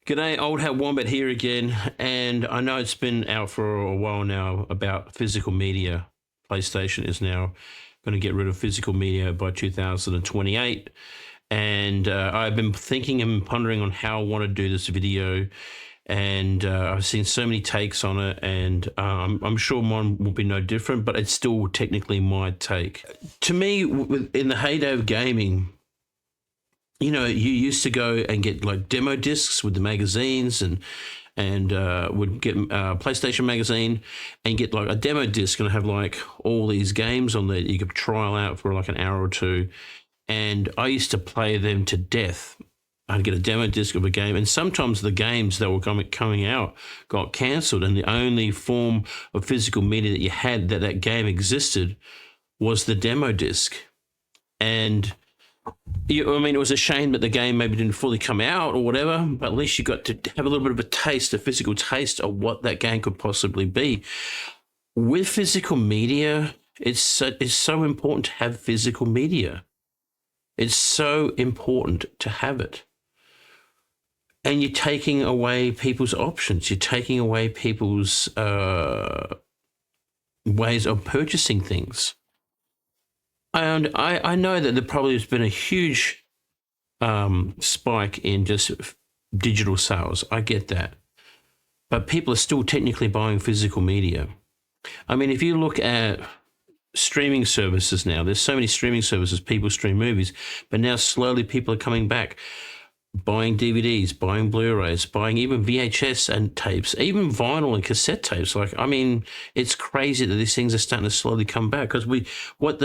G'day, old hat wombat here again, and I know it's been out for a while now about physical media. PlayStation is now going to get rid of physical media by 2028, and I've been thinking and pondering on how I want to do this video, and I've seen so many takes on it, and I'm sure mine will be no different, but it's still technically my take. To me, in the heyday of gaming, you used to go and get like demo discs with the magazines and would get PlayStation magazine and get like a demo disc and have like all these games on there you could trial out for like an hour or two. And I used to play them to death. I'd get a demo disc of a game, and sometimes the games that were coming out got cancelled, and the only form of physical media that you had that game existed was the demo disc. And it was a shame that the game maybe didn't fully come out or whatever, but at least you got to have a little bit of a taste, a physical taste of what that game could possibly be. With physical media, it's so important to have physical media. It's so important to have it. And you're taking away people's options. You're taking away people's ways of purchasing things. And I know that there probably has been a huge spike in just digital sales. I get that. But people are still technically buying physical media. I mean, if you look at streaming services now, there's so many streaming services, people stream movies, but now slowly people are coming back, buying DVDs, buying Blu-rays, buying even VHS and tapes, even vinyl and cassette tapes. It's crazy that these things are starting to slowly come back, because what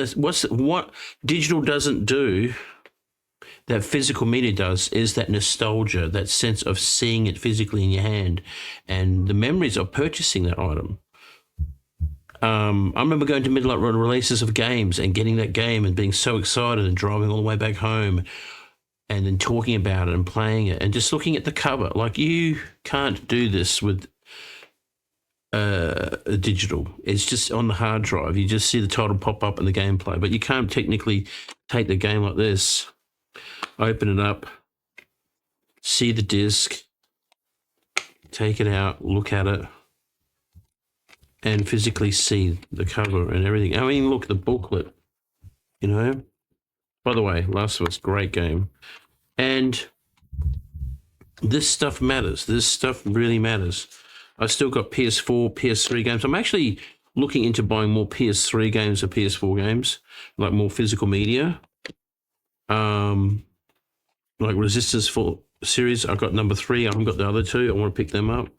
digital doesn't do that physical media does is that nostalgia, that sense of seeing it physically in your hand, and the memories of purchasing that item. I remember going to midnight releases of games and getting that game and being so excited and driving all the way back home, and then talking about it and playing it and just looking at the cover. Like, you can't do this with digital. It's just on the hard drive. You just see the title pop up in the gameplay, but you can't technically take the game like this, open it up, see the disc, take it out, look at it, and physically see the cover and everything. I mean, look, the booklet, By the way, Last of Us, great game. And this stuff matters. This stuff really matters. I've still got PS4, PS3 games. I'm actually looking into buying more PS3 games or PS4 games, like more physical media. Like Resistance Full series, I've got number 3. I haven't got the other 2. I want to pick them up.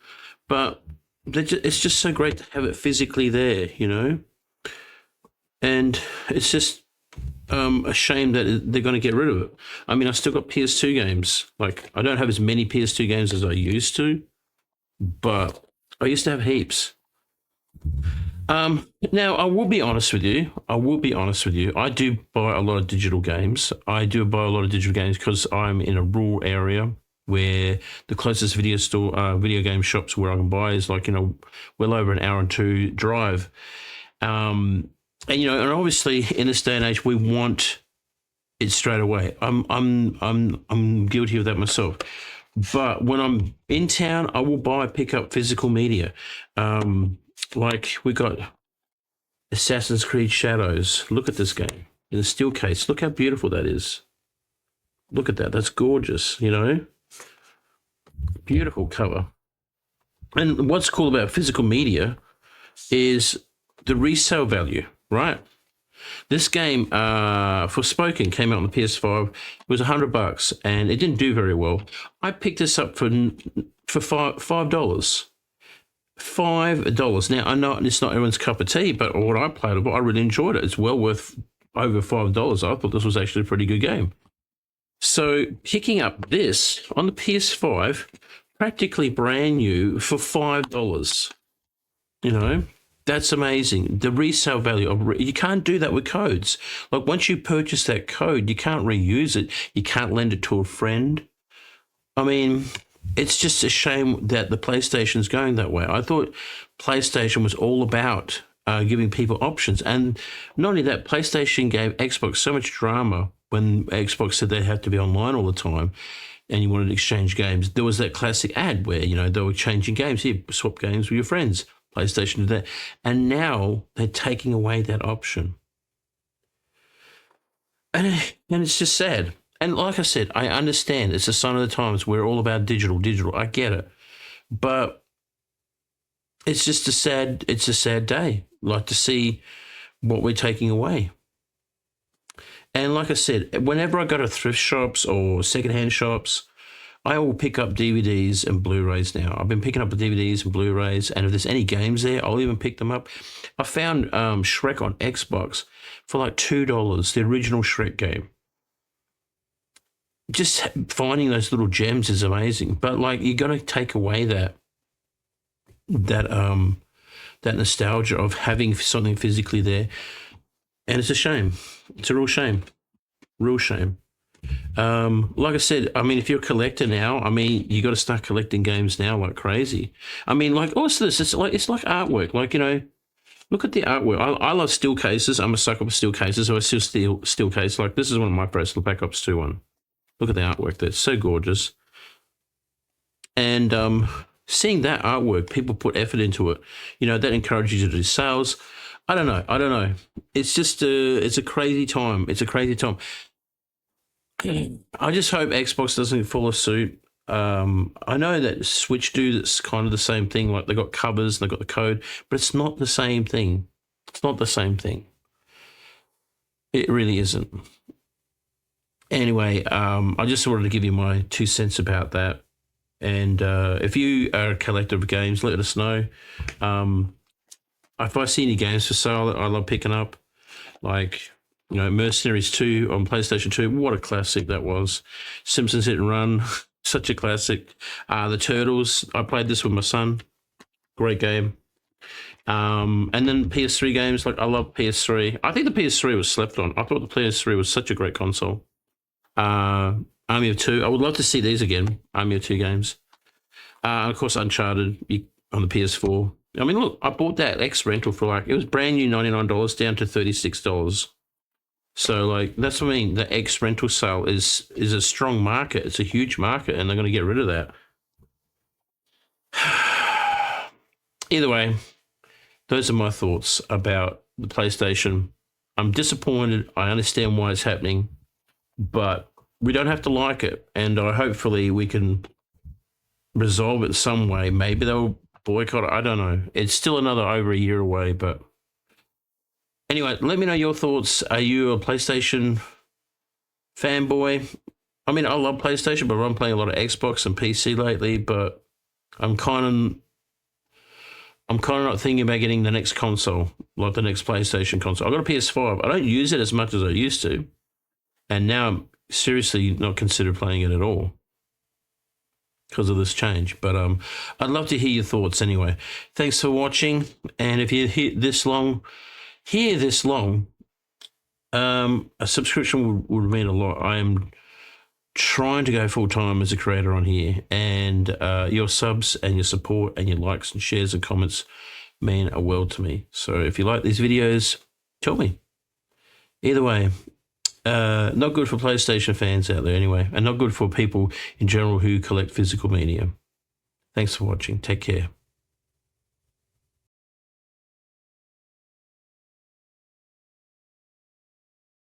But it's just so great to have it physically there, And it's just a shame that they're going to get rid of it. I mean, I still got PS2 games. Like, I don't have as many PS2 games as I used to, but I used to have heaps. Now, I will be honest with you. I do buy a lot of digital games. I do buy a lot of digital games because I'm in a rural area where the closest video game shops where I can buy is like, well over an hour and 2 drive. And obviously in this day and age, we want it straight away. I'm guilty of that myself. But when I'm in town, I will pick up physical media. Like, we got Assassin's Creed Shadows. Look at this game in a steel case. Look how beautiful that is. Look at that. That's gorgeous, Beautiful cover. And what's cool about physical media is the resale value, right? This game, Forspoken, came out on the PS5. It was $100, and it didn't do very well. I picked this up for $5. $5. Now, I know it's not everyone's cup of tea, but what I played about, I really enjoyed it. It's well worth over $5. I thought this was actually a pretty good game. So picking up this on the PS5, practically brand new for $5, that's amazing. The resale value you can't do that with codes. Like, once you purchase that code, you can't reuse it. You can't lend it to a friend. I mean, it's just a shame that the PlayStation's going that way. I thought PlayStation was all about giving people options. And not only that, PlayStation gave Xbox so much drama when Xbox said they had to be online all the time. and you wanted to exchange games, there was that classic ad where, they were changing games. Here, swap games with your friends. PlayStation did that. And now they're taking away that option. And it's just sad. And like I said, I understand it's a sign of the times. We're all about digital. I get it. But it's just a sad day. Like to see what we're taking away. And like I said, whenever I go to thrift shops or secondhand shops, I will pick up DVDs and Blu-rays now. I've been picking up the DVDs and Blu-rays, and if there's any games there, I'll even pick them up. I found Shrek on Xbox for like $2, the original Shrek game. Just finding those little gems is amazing. But like, you got to take away that nostalgia of having something physically there, and it's a shame. It's a real shame. Like I said, I mean, if you're a collector now, I mean, you got to start collecting games now like crazy. I mean, like, what's this? It's like artwork. Like, look at the artwork. I love steel cases. I'm a sucker for steel cases, so I still steel case. Like, this is one of my favorites, the Black Ops 2 one. Look at the artwork. That's so gorgeous. And seeing that artwork, people put effort into it. That encourages you to do sales. I don't know. It's just it's a crazy time. I just hope Xbox doesn't follow suit. I know that Switch do that's kind of the same thing. Like, they got covers, they got the code, but it's not the same thing. It really isn't. Anyway, I just wanted to give you my 2 cents about that. And if you are a collector of games, let us know. If I see any games for sale that I love picking up, like, Mercenaries 2 on PlayStation 2, what a classic that was. Simpsons Hit and Run, such a classic. The Turtles, I played this with my son. Great game. And then PS3 games, like, I love PS3. I think the PS3 was slept on. I thought the PS3 was such a great console. Army of Two, I would love to see these again, Army of Two games. And of course, Uncharted on the PS4. I mean, look, I bought that X rental for it was brand new $99 down to $36. So, like, that's what I mean. The X rental sale is a strong market. It's a huge market, and they're going to get rid of that. Either way, those are my thoughts about the PlayStation. I'm disappointed. I understand why it's happening, but we don't have to like it. And hopefully we can resolve it some way. Maybe they'll boycott it. I don't know. It's still over a year away, but anyway, let me know your thoughts. Are you a PlayStation fanboy? I mean, I love PlayStation, but I'm playing a lot of Xbox and PC lately, but I'm kind of not thinking about getting the next console, like the next PlayStation console. I've got a PS5. I don't use it as much as I used to, and now I'm seriously not consider playing it at all because of this change. But I'd love to hear your thoughts anyway. Thanks for watching, and if you're here this long, a subscription would mean a lot. I am trying to go full-time as a creator on here, and your subs and your support and your likes and shares and comments mean a world to me. So if you like these videos, tell me. Either way, not good for PlayStation fans out there anyway, and not good for people in general who collect physical media. Thanks for watching. Take care.